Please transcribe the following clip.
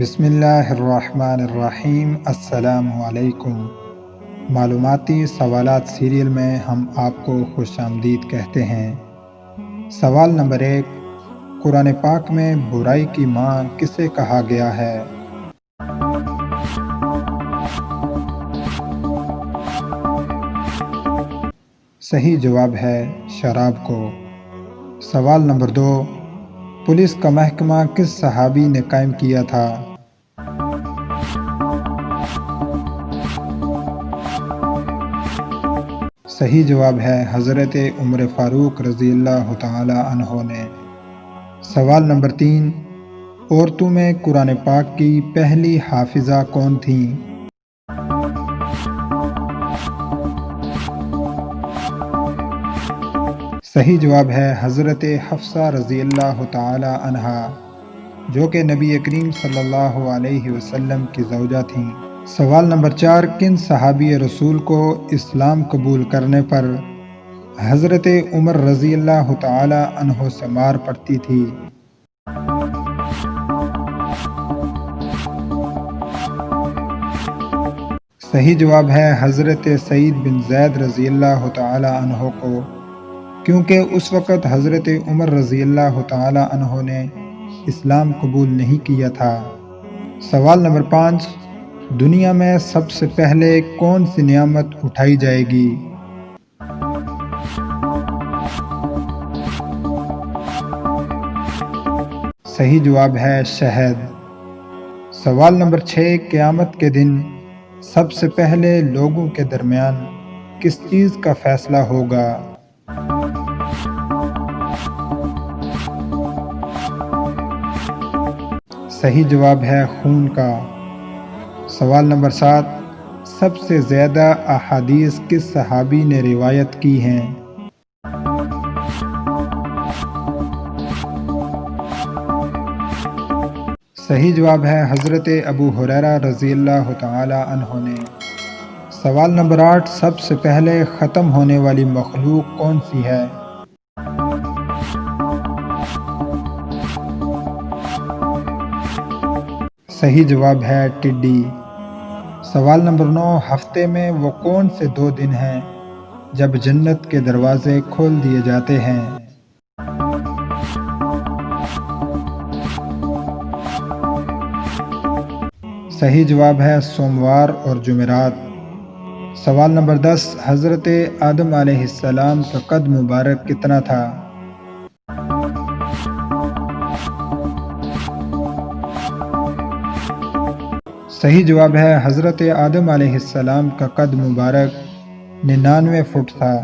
بسم اللہ الرحمن الرحیم۔ السلام علیکم۔ معلوماتی سوالات سیریل میں ہم آپ کو خوش آمدید کہتے ہیں۔ سوال نمبر 1، قرآن پاک میں برائی کی ماں کسے کہا گیا ہے؟ صحیح جواب ہے شراب کو۔ سوال نمبر 2، پولیس کا محکمہ کس صحابی نے قائم کیا تھا؟ صحیح جواب ہے حضرت عمر فاروق رضی اللہ تعالی عنہ نے۔ سوال نمبر 3، عورتوں میں قرآن پاک کی پہلی حافظہ کون تھیں؟ صحیح جواب ہے حضرت حفصہ رضی اللہ تعالی عنہا، جو کہ نبی کریم صلی اللہ علیہ وسلم کی زوجہ تھیں۔ سوال نمبر 4، کن صحابی رسول کو اسلام قبول کرنے پر حضرت عمر رضی اللہ تعالی عنہ سے مار پڑتی تھی؟ صحیح جواب ہے حضرت سعید بن زید رضی اللہ تعالی عنہ کو، کیونکہ اس وقت حضرت عمر رضی اللہ تعالی عنہ نے اسلام قبول نہیں کیا تھا۔ سوال نمبر 5، دنیا میں سب سے پہلے کون سی نعمت اٹھائی جائے گی؟ صحیح جواب ہے شہد۔ سوال نمبر 6، قیامت کے دن سب سے پہلے لوگوں کے درمیان کس چیز کا فیصلہ ہوگا؟ صحیح جواب ہے خون کا۔ سوال نمبر 7، سب سے زیادہ احادیث کس صحابی نے روایت کی ہیں؟ صحیح جواب ہے حضرت ابو ہریرہ رضی اللہ تعالی عنہ نے۔ سوال نمبر 8، سب سے پہلے ختم ہونے والی مخلوق کون سی ہے؟ صحیح جواب ہے ٹڈی۔ سوال نمبر 9، ہفتے میں وہ کون سے 2 دن ہیں جب جنت کے دروازے کھول دیے جاتے ہیں؟ صحیح جواب ہے سوموار اور جمعرات۔ سوال نمبر 10، حضرت آدم علیہ السلام کا قد مبارک کتنا تھا؟ صحیح جواب ہے حضرت آدم علیہ السلام کا قد مبارک 99 فٹ تھا۔